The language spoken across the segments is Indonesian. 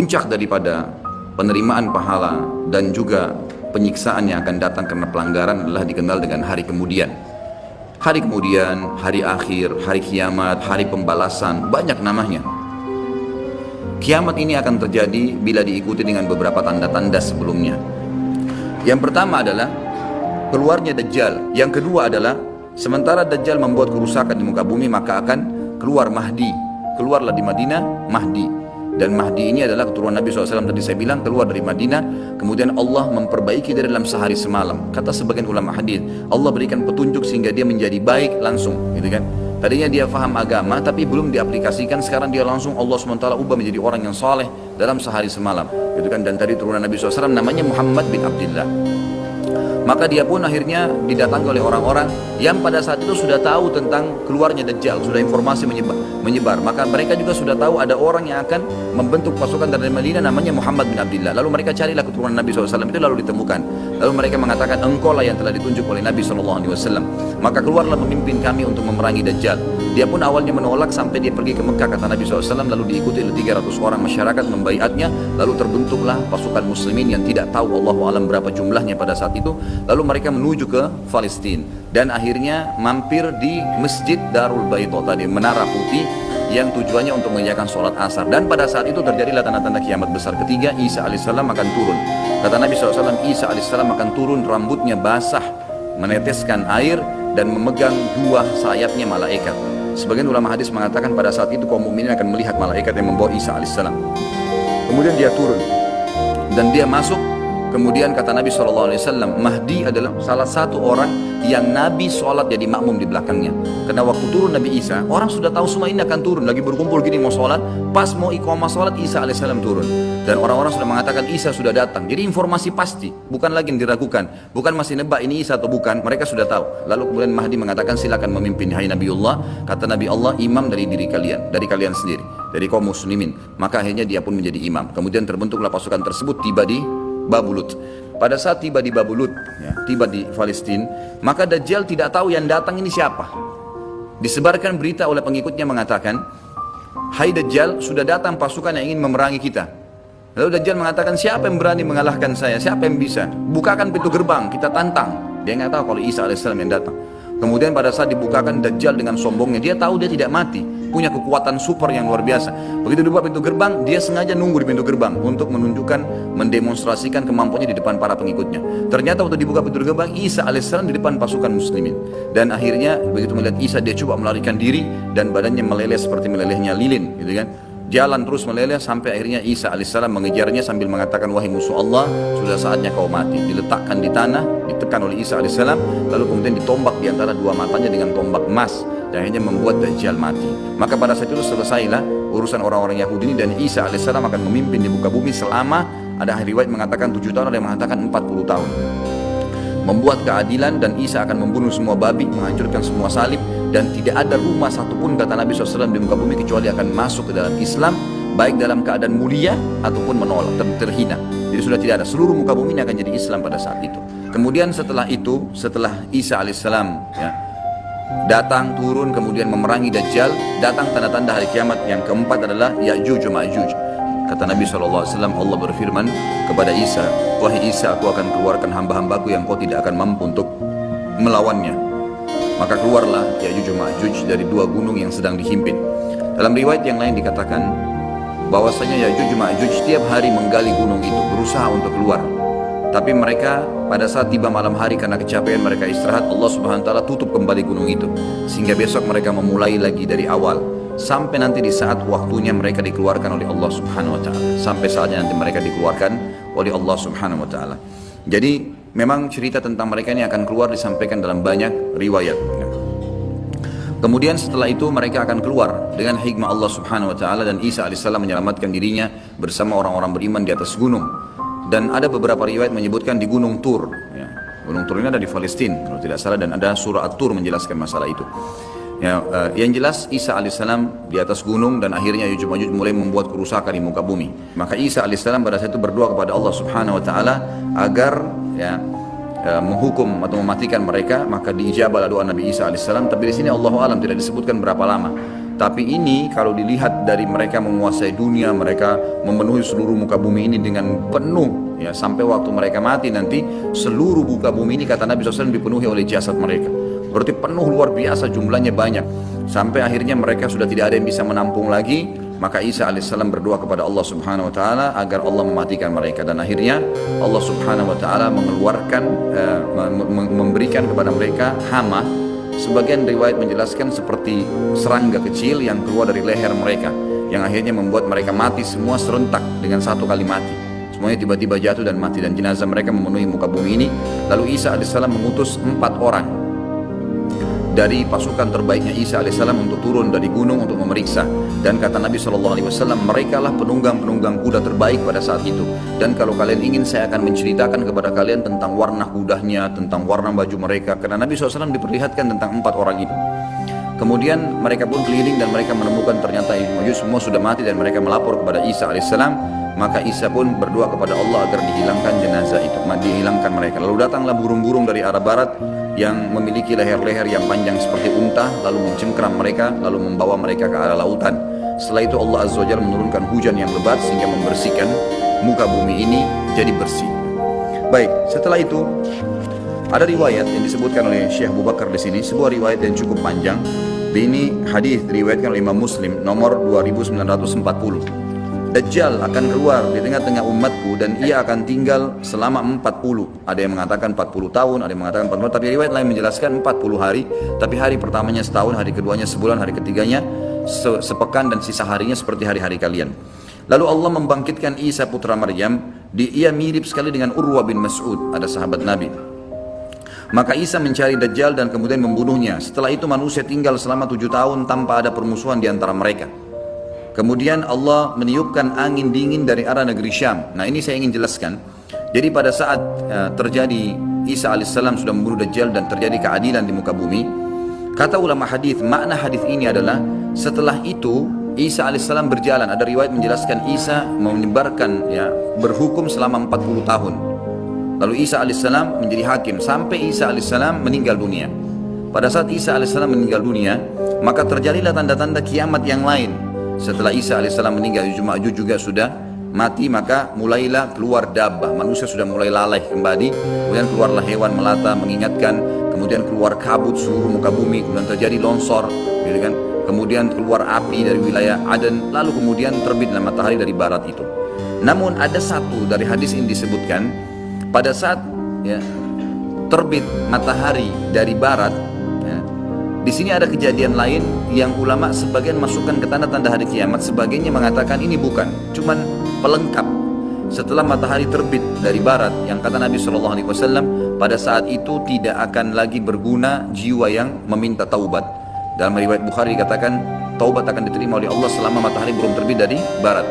puncak daripada penerimaan pahala dan juga penyiksaan yang akan datang karena pelanggaran adalah dikenal dengan hari kemudian. Hari kemudian, hari akhir, hari kiamat, hari pembalasan, banyak namanya. Kiamat ini akan terjadi bila diikuti dengan beberapa tanda-tanda sebelumnya. Yang pertama adalah keluarnya Dajjal. Yang kedua adalah sementara Dajjal membuat kerusakan di muka bumi, maka akan keluar Mahdi. Keluarlah di Madinah Mahdi. Dan Mahdi ini adalah keturunan Nabi SAW. Tadi saya bilang keluar dari Madinah, kemudian Allah memperbaiki dia dalam sehari semalam. Kata sebagian ulama hadis, Allah berikan petunjuk sehingga dia menjadi baik langsung, gitu kan? Tadinya dia faham agama tapi belum diaplikasikan, sekarang dia langsung Allah SWT ubah menjadi orang yang saleh dalam sehari semalam, gitu kan? Dan tadi turunan Nabi SAW namanya Muhammad bin Abdullah. Maka dia pun akhirnya didatangi oleh orang-orang yang pada saat itu sudah tahu tentang keluarnya Dajjal, sudah informasi menyebar. Maka mereka juga sudah tahu ada orang yang akan membentuk pasukan dari Madinah namanya Muhammad bin Abdullah. Lalu mereka carilah keturunan Nabi SAW itu, lalu ditemukan. Lalu mereka mengatakan, engkau lah yang telah ditunjuk oleh Nabi SAW. Maka keluarlah pemimpin kami untuk memerangi Dajjal. Dia pun awalnya menolak sampai dia pergi ke Mekah, kata Nabi SAW. Lalu diikuti oleh 300 orang masyarakat membaiatnya. Lalu terbentuklah pasukan muslimin yang tidak tahu Allahu alam berapa jumlahnya pada saat itu. Lalu mereka menuju ke Palestina dan akhirnya mampir di Masjid Darul Baito tadi, Menara Putih, yang tujuannya untuk mengerjakan sholat asar. Dan pada saat itu terjadilah tanda-tanda kiamat besar ketiga. Isa alaihissalam akan turun. Kata Nabi SAW, Isa alaihissalam akan turun, rambutnya basah, meneteskan air dan memegang dua sayapnya malaikat. Sebagian ulama hadis mengatakan pada saat itu kaum mukminin akan melihat malaikat yang membawa Isa alaihissalam. Kemudian dia turun dan dia masuk. Kemudian kata Nabi SAW, Mahdi adalah salah satu orang yang Nabi sholat jadi makmum di belakangnya. Karena waktu turun Nabi Isa, orang sudah tahu semua ini akan turun. Lagi berkumpul gini mau sholat, pas mau iqamah sholat, Isa alaihissalam turun. Dan orang-orang sudah mengatakan Isa sudah datang. Jadi informasi pasti, bukan lagi yang diragukan. Bukan masih nebak ini Isa atau bukan, mereka sudah tahu. Lalu kemudian Mahdi mengatakan, silakan memimpin, hai Nabiullah. Kata Nabi Allah, imam dari diri kalian, dari kalian sendiri, dari kaum muslimin. Maka akhirnya dia pun menjadi imam. Kemudian terbentuklah pasukan tersebut, tiba di Babulut. Pada saat tiba di Babulut, ya, tiba di Palestina, maka Dajjal tidak tahu yang datang ini siapa. Disebarkan berita oleh pengikutnya mengatakan, hai Dajjal, sudah datang pasukan yang ingin memerangi kita. Lalu Dajjal mengatakan, siapa yang berani mengalahkan saya? Siapa yang bisa? Bukakan pintu gerbang, kita tantang. Dia nggak tahu kalau Isa alaihissalam yang datang. Kemudian pada saat dibukakan, Dajjal dengan sombongnya, dia tahu dia tidak mati, punya kekuatan super yang luar biasa. Begitu dibuka pintu gerbang, dia sengaja nunggu di pintu gerbang untuk menunjukkan, mendemonstrasikan kemampuannya di depan para pengikutnya. Ternyata waktu dibuka pintu gerbang, Isa alaihissalam di depan pasukan muslimin. Dan akhirnya begitu melihat Isa, dia coba melarikan diri dan badannya meleleh seperti melelehnya lilin, gitu kan? Jalan terus meleleh sampai akhirnya Isa alaihissalam mengejarnya sambil mengatakan, wahai musuh Allah, sudah saatnya kau mati. Diletakkan di tanah, ditekan oleh Isa alaihissalam, lalu kemudian ditombak di antara dua matanya dengan tombak emas, dan akhirnya membuat Dajjal mati. Maka pada saat itu selesailah urusan orang-orang Yahudi ini, dan Isa alaihissalam akan memimpin di muka bumi selama, ada riwayat mengatakan 7 tahun, ada yang mengatakan 40 tahun. Membuat keadilan, dan Isa akan membunuh semua babi, menghancurkan semua salib, dan tidak ada rumah satupun, kata Nabi SAW, di muka bumi kecuali akan masuk ke dalam Islam, baik dalam keadaan mulia ataupun menolak, terhina. Jadi sudah tidak ada, seluruh muka bumi ini akan jadi Islam pada saat itu. Kemudian setelah itu, setelah Isa alaihissalam ya, datang turun kemudian memerangi Dajjal, datang tanda-tanda hari kiamat. Yang keempat adalah Ya'juj wa Ma'juj. Kata Nabi SAW, Allah berfirman kepada Isa, wahai Isa, aku akan keluarkan hamba-hambaku yang kau tidak akan mampu untuk melawannya. Maka keluarlah Ya'juj wa Ma'juj dari dua gunung yang sedang dihimpit. Dalam riwayat yang lain dikatakan bahwasanya Ya'juj wa Ma'juj setiap hari menggali gunung itu, berusaha untuk keluar. Tapi mereka pada saat tiba malam hari karena kecapean mereka istirahat, Allah Subhanahu wa taala tutup kembali gunung itu, sehingga besok mereka memulai lagi dari awal sampai nanti di saat waktunya mereka dikeluarkan oleh Allah Subhanahu wa taala. Sampai saatnya nanti mereka dikeluarkan oleh Allah Subhanahu wa taala. Jadi memang cerita tentang mereka ini akan keluar disampaikan dalam banyak riwayat. Kemudian setelah itu mereka akan keluar dengan hikmah Allah Subhanahu wa taala, dan Isa alaihissalam menyelamatkan dirinya bersama orang-orang beriman di atas gunung. Dan ada beberapa riwayat menyebutkan di Gunung Tur ya. Gunung Tur ini ada di Palestina kalau tidak salah, dan ada surah At-Tur menjelaskan masalah itu ya. Yang jelas Isa alaihissalam di atas gunung, dan akhirnya Ya'juj wa Ma'juj mulai membuat kerusakan di muka bumi. Maka Isa alaihissalam pada saat itu berdoa kepada Allah Subhanahu wa taala agar ya, menghukum atau mematikan mereka. Maka diijabah doa Nabi Isa alaihissalam. Tapi di sini Allahu alam tidak disebutkan berapa lama. Tapi ini kalau dilihat dari mereka menguasai dunia, mereka memenuhi seluruh muka bumi ini dengan penuh, ya, sampai waktu mereka mati nanti seluruh muka bumi ini kata Nabi SAW dipenuhi oleh jasad mereka. Berarti penuh luar biasa, jumlahnya banyak. Sampai akhirnya mereka sudah tidak ada yang bisa menampung lagi. Maka Isa alaihissalam berdoa kepada Allah subhanahu wa ta'ala agar Allah mematikan mereka. Dan akhirnya Allah subhanahu wa ta'ala mengeluarkan, memberikan kepada mereka hama. Sebagian riwayat menjelaskan seperti serangga kecil yang keluar dari leher mereka, yang akhirnya membuat mereka mati semua serentak dengan satu kali mati. Semuanya tiba-tiba jatuh dan mati, dan jenazah mereka memenuhi muka bumi ini. Lalu Isa alaihissalam mengutus 4 orang dari pasukan terbaiknya Isa alaihissalam untuk turun dari gunung untuk memeriksa. Dan kata Nabi SAW, mereka lah penunggang-penunggang kuda terbaik pada saat itu. Dan kalau kalian ingin, saya akan menceritakan kepada kalian tentang warna kudanya, tentang warna baju mereka. Karena Nabi SAW diperlihatkan tentang 4 orang itu. Kemudian mereka pun keliling dan mereka menemukan ternyata semua sudah mati, dan mereka melapor kepada Isa alaihissalam. Maka Isa pun berdoa kepada Allah agar dihilangkan jenazah itu, dihilangkan mereka. Lalu datanglah burung-burung dari arah barat yang memiliki leher-leher yang panjang seperti unta, lalu mencengkeram mereka, lalu membawa mereka ke arah lautan. Setelah itu Allah Azza wa Jalla menurunkan hujan yang lebat sehingga membersihkan muka bumi ini jadi bersih. Baik, setelah itu ada riwayat yang disebutkan oleh Syekh Abu Bakar di sini, sebuah riwayat yang cukup panjang. Ini hadis diriwayatkan oleh Imam Muslim nomor 2940. Dajjal akan keluar di tengah-tengah umatku dan ia akan tinggal selama 40. Ada yang mengatakan 40 tahun, ada yang mengatakan 40, tapi riwayat lain menjelaskan 40 hari. Tapi hari pertamanya setahun, hari keduanya sebulan, hari ketiganya sepekan, dan sisa harinya seperti hari-hari kalian. Lalu Allah membangkitkan Isa putra Maryam. Ia mirip sekali dengan Urwa bin Mas'ud, ada sahabat Nabi. Maka Isa mencari Dajjal dan kemudian membunuhnya. Setelah itu manusia tinggal selama 7 tahun tanpa ada permusuhan di antara mereka. Kemudian Allah meniupkan angin dingin dari arah negeri Syam. Nah, ini saya ingin jelaskan. Jadi pada saat terjadi Isa alaihissalam sudah membunuh Dajjal dan terjadi keadilan di muka bumi, kata ulama hadis, makna hadis ini adalah setelah itu Isa alaihissalam berjalan. Ada riwayat menjelaskan Isa menyebarkan, berhukum selama 40 tahun. Lalu Isa alaihissalam menjadi hakim sampai Isa alaihissalam meninggal dunia. Pada saat Isa alaihissalam meninggal dunia, maka terjadilah tanda-tanda kiamat yang lain. Setelah Isa alaihissalam meninggal, Ma'juj juga sudah mati, maka mulailah keluar dabbah. Manusia sudah mulai lalai kembali. Kemudian keluarlah hewan melata mengingatkan. Kemudian keluar kabut seluruh muka bumi. Kemudian terjadi longsor, gitu kan? Kemudian keluar api dari wilayah Aden. Lalu kemudian terbitlah matahari dari barat itu. Namun ada satu dari hadis ini disebutkan, pada saat terbit matahari dari barat, di sini ada kejadian lain yang ulama sebagian masukkan ke tanda-tanda hari kiamat, sebagiannya mengatakan ini bukan, cuman pelengkap. Setelah matahari terbit dari barat, yang kata Nabi SAW, pada saat itu tidak akan lagi berguna jiwa yang meminta taubat. Dalam riwayat Bukhari dikatakan taubat akan diterima oleh Allah selama matahari belum terbit dari barat.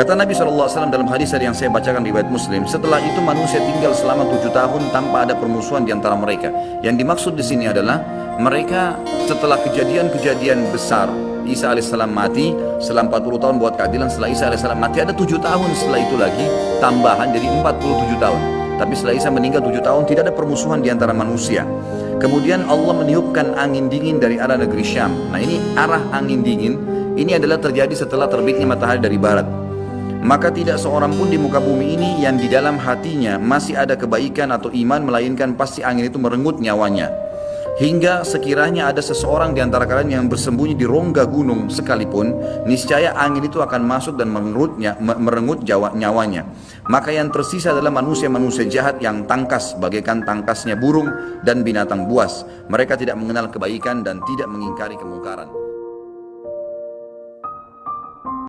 Kata Nabi SAW dalam hadis yang saya bacakan riwayat Muslim, setelah itu manusia tinggal selama 7 tahun tanpa ada permusuhan di antara mereka. Yang dimaksud di sini adalah mereka setelah kejadian-kejadian besar, Isa alaihissalam mati, setelah 40 tahun buat keadilan, setelah Isa alaihissalam mati ada 7 tahun setelah itu lagi tambahan, jadi 47 tahun. Tapi setelah Isa meninggal 7 tahun tidak ada permusuhan di antara manusia. Kemudian Allah meniupkan angin dingin dari arah negeri Syam. Nah, ini arah angin dingin ini adalah terjadi setelah terbitnya matahari dari barat. Maka tidak seorang pun di muka bumi ini yang di dalam hatinya masih ada kebaikan atau iman, melainkan pasti angin itu merenggut nyawanya. Hingga sekiranya ada seseorang di antara kalian yang bersembunyi di rongga gunung sekalipun, niscaya angin itu akan masuk dan merenggut nyawanya. Maka yang tersisa adalah manusia-manusia jahat yang tangkas bagaikan tangkasnya burung dan binatang buas. Mereka tidak mengenal kebaikan dan tidak mengingkari kemungkaran.